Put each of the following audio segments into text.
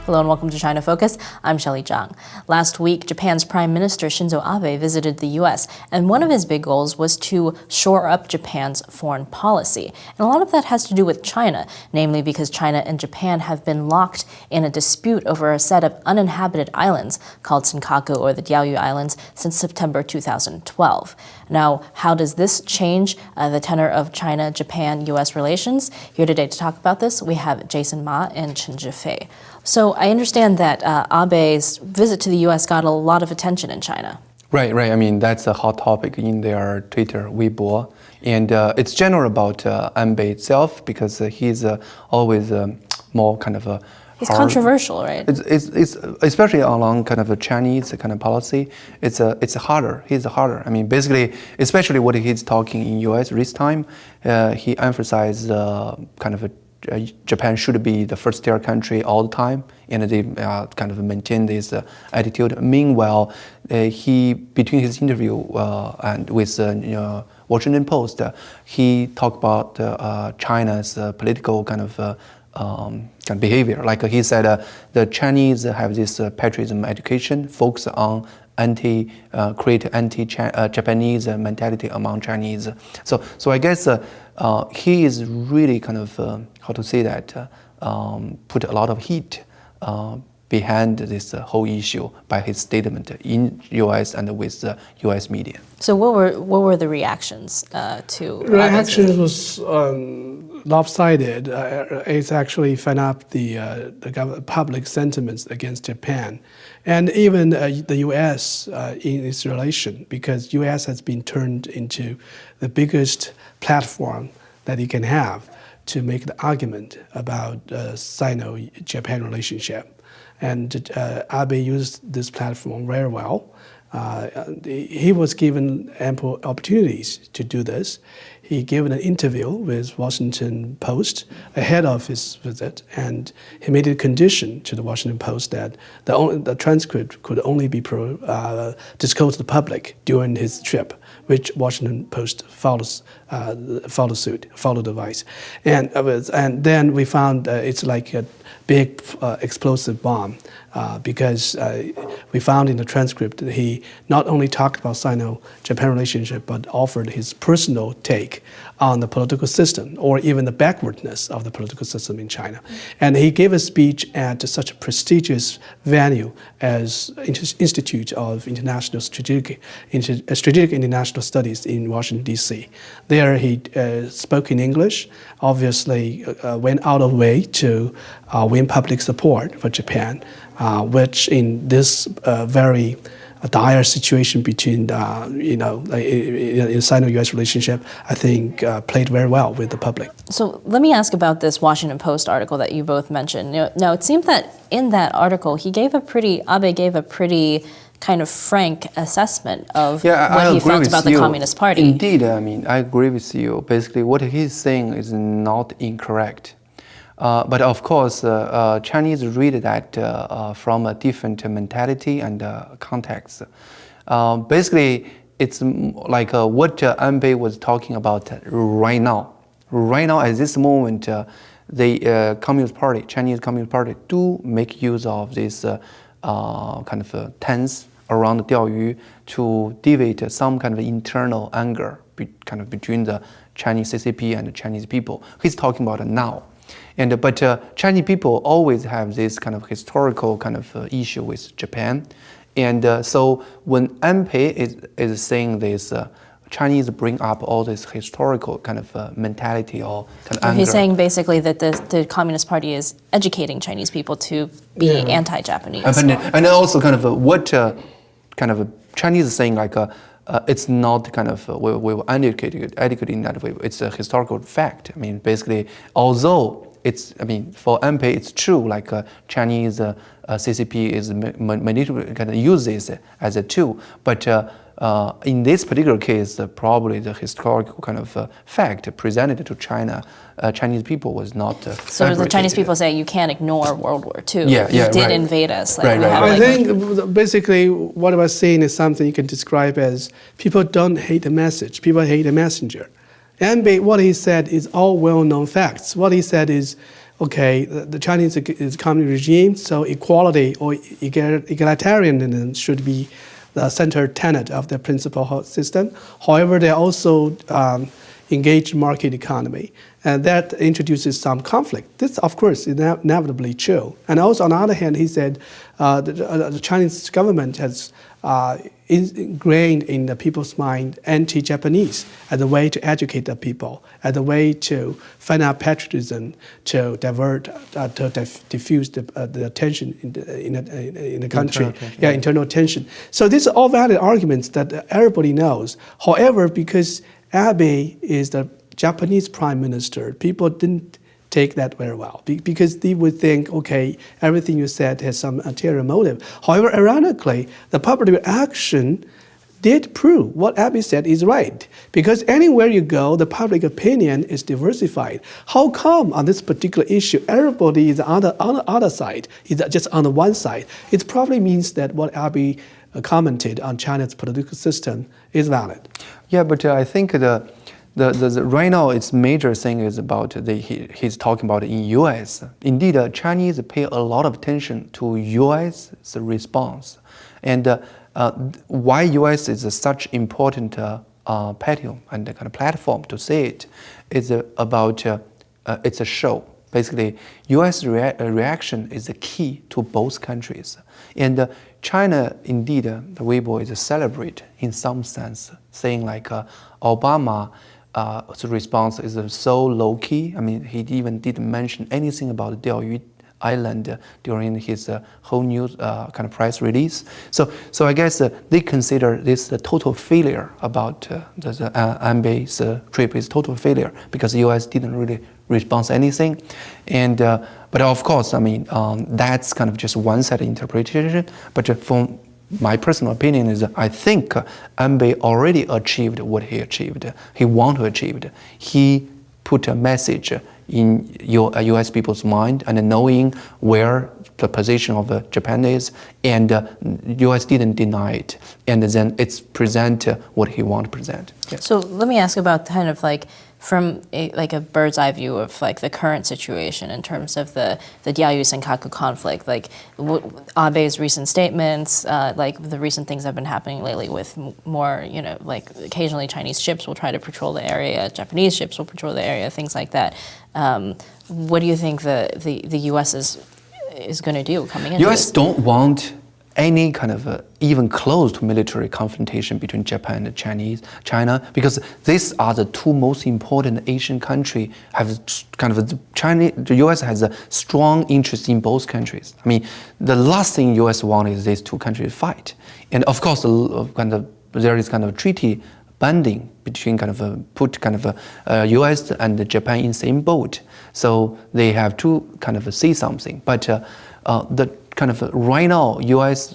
Hello and welcome to China Focus. I'm Shelley Zhang. Last week, Japan's Prime Minister Shinzo Abe visited the U.S., and one of his big goals was to shore up Japan's foreign policy. And a lot of that has to do with China, namely because China and Japan have been locked in a dispute over a set of uninhabited islands called Senkaku, or the Diaoyu Islands, since September 2012. Now, how does this change the tenor of China-Japan-U.S. relations? Here today to talk about this, we have Jason Ma and Chen Zhifei. So I understand that Abe's visit to the U.S. got a lot of attention in China. Right. I mean, that's a hot topic in their Twitter, Weibo. And it's general about Abe itself because he's always more kind of a He's controversial, right? It's especially along kind of a Chinese kind of policy. It's harder. He's harder. I mean, basically, especially what he's talking in U.S. this time, he emphasized kind of Japan should be the first-tier country all the time, and they kind of maintain this attitude. Meanwhile, between his interview and with Washington Post, he talked about China's political kind of behavior. Like he said, the Chinese have this patriotism education, focus on create anti-Japanese mentality among Chinese. So I guess he is really kind of how to say that put a lot of heat behind this whole issue by his statement in U.S. and with U.S. media. So what were the reactions to? Reactions was lopsided. It's actually fed up the public sentiments against Japan, and even the U.S. In its relation, because U.S. has been turned into the biggest platform that it can have to make the argument about Sino-Japan relationship. And Abe used this platform very well. He was given ample opportunities to do this. He gave an interview with Washington Post ahead of his visit, and he made a condition to the Washington Post that the transcript could only be disclosed to the public during his trip, which Washington Post followed advice. And then we found it's like a big explosive bomb because we found in the transcript that he not only talked about Sino-Japan relationship, but offered his personal take on the political system or even the backwardness of the political system in China. And he gave a speech at such a prestigious venue as Institute of Strategic International Studies in Washington, D.C. There he spoke in English, obviously went out of way to win public support for Japan, which in this very dire situation between, in Sino-U.S. relationship, I think played very well with the public. So let me ask about this Washington Post article that you both mentioned. Now, it seemed that in that article, Abe gave a pretty kind of frank assessment of what he felt about the Communist Party. Indeed, I mean, I agree with you. Basically, what he's saying is not incorrect. But of course, Chinese read that from a different mentality and context. Basically, it's like what Abe was talking about right now. Right now, at this moment, the Communist Party, Chinese Communist Party, do make use of this kind of tense around Diaoyu to deviate some kind of internal anger kind of between the Chinese CCP and the Chinese people. He's talking about it now. But Chinese people always have this kind of historical kind of issue with Japan. And so when Abe is saying this, Chinese bring up all this historical kind of mentality or kind of anger. He's saying basically that the Communist Party is educating Chinese people to be anti-Japanese. And also kind of what kind of Chinese is saying like it's not kind of we were educated in that way. It's a historical fact. I mean, basically, although for Abe, it's true. Like Chinese CCP is kind of use this as a tool, but in this particular case, probably the historical kind of fact presented to China, Chinese people was not. So the Chinese people say you can't ignore World War II. You did invade us. I think basically what I was saying is something you can describe as people don't hate the message, people hate the messenger. And what he said is all well-known facts. What he said is, okay, the Chinese is a communist regime, so equality or egalitarianism should be the center tenet of their principal system. However, they also engage market economy, and that introduces some conflict. This, of course, is inevitably true. And also, on the other hand, he said the Chinese government has ingrained in the people's mind anti-Japanese as a way to educate the people, as a way to find out patriotism, to divert, to diffuse the tension in the country. Internal tension. So these are all valid arguments that everybody knows. However, because Abe is the Japanese prime minister, people didn't take that very well because they would think, okay, everything you said has some ulterior motive. However, ironically, the public reaction did prove what Abe said is right. Because anywhere you go, the public opinion is diversified. How come on this particular issue, everybody is on the other side, is just on the one side? It probably means that what Abe commented on China's political system is valid. Yeah, but I think the right now its major thing is about he's talking about in U.S. Indeed, Chinese pay a lot of attention to U.S.'s response, and why U.S. is such important patio and kind of platform to say it is about it's a show. Basically, U.S. reaction is the key to both countries. And China, indeed, the Weibo is a celebrate in some sense, saying like Obama's response is so low-key. I mean, he even didn't mention anything about Diaoyu Island during his whole news kind of press release. So I guess they consider this a total failure about the Abe's trip is total failure because the U.S. didn't really respond to anything. And but of course, I mean, that's kind of just one side of interpretation. But from my personal opinion is I think Abe already achieved what he achieved. He want to achieve. He put a message in U.S. people's mind and knowing where the position of Japan is, and U.S. didn't deny it, and then it's present what he want to present. Yeah. So let me ask about kind of like from a bird's eye view of like the current situation in terms of the Diaoyu Senkaku conflict, like Abe's recent statements, like the recent things that have been happening lately with more, like occasionally Chinese ships will try to patrol the area, Japanese ships will patrol the area, things like that. What do you think the U.S. is going to do coming into U.S. this? don't want any kind of even close to military confrontation between Japan and China, because these are the two most important Asian countries. Have kind of the U.S. has a strong interest in both countries. I mean, the last thing U.S. wants is these two countries fight, and of course, there is kind of a treaty binding between put U.S. and Japan in same boat, so they have to kind of say something, but the kind of right now,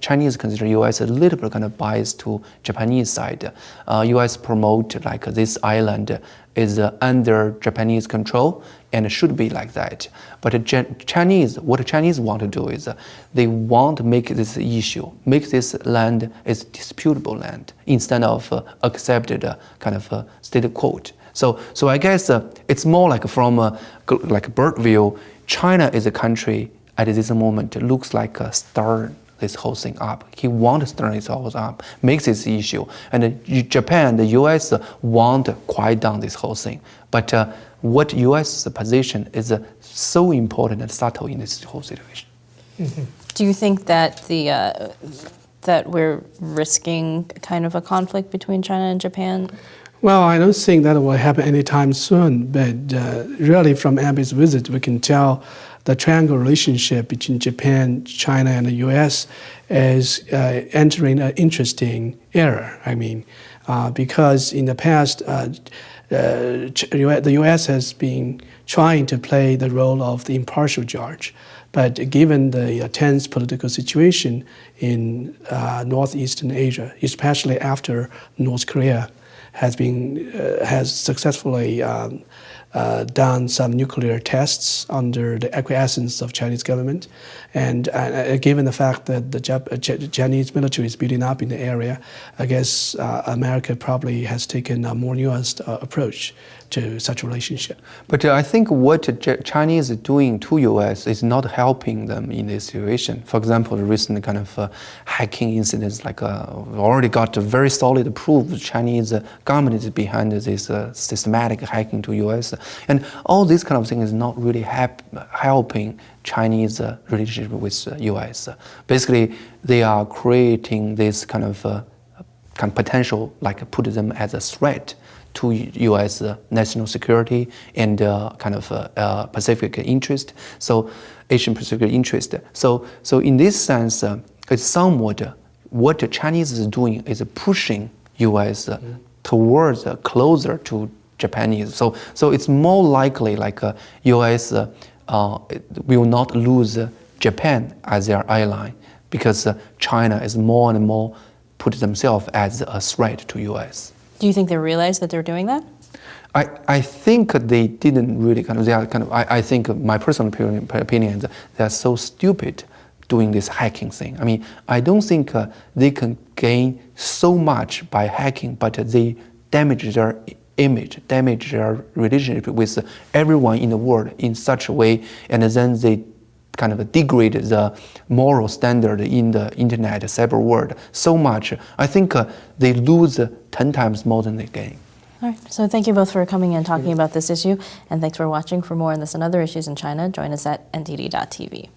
Chinese consider U.S. a little bit kind of biased to Japanese side. U.S. promote like this island is under Japanese control and should be like that. But what Chinese want to do is they want to make this issue, make this land is disputable land instead of accepted kind of state quote. So I guess it's more like from like a bird view. China is a country at this moment looks like stir this whole thing up. He wants to stir this whole up, makes this issue. And Japan, the U.S. want to quiet down this whole thing. But what U.S. position is so important and subtle in this whole situation. Mm-hmm. Do you think that that we're risking kind of a conflict between China and Japan? Well, I don't think that will happen anytime soon, but really from Abe's visit, we can tell the triangle relationship between Japan, China, and the U.S. is entering an interesting era. I mean, because in the past, the U.S. has been trying to play the role of the impartial judge, but given the tense political situation in northeastern Asia, especially after North Korea has successfully done some nuclear tests under the acquiescence of Chinese government, and given the fact that the Chinese military is building up in the area, I guess America probably has taken a more nuanced approach to such a relationship. But I think what Chinese is doing to U.S. is not helping them in this situation. For example, the recent kind of hacking incidents, like already got a very solid proof the Chinese government is behind this systematic hacking to U.S. And all this kind of thing is not really helping Chinese relationship with U.S. Basically, they are creating this kind of potential, like put them as a threat to U.S. National security and kind of Pacific interest, so Asian Pacific interest. So in this sense, it's somewhat what the Chinese is doing is pushing U.S. Towards closer to Japanese. So it's more likely like U.S. Will not lose Japan as their ally because China is more and more put themselves as a threat to U.S. Do you think they realize that they're doing that? I think they didn't really I think my personal opinion is they are so stupid doing this hacking thing. I mean, I don't think they can gain so much by hacking, but they damage their image, damage their relationship with everyone in the world in such a way, and then they kind of degrade the moral standard in the internet, cyber world so much. I think they lose 10 times more than they gain. All right, so thank you both for coming and talking about this issue, and thanks for watching. For more on this and other issues in China, join us at ntd.tv.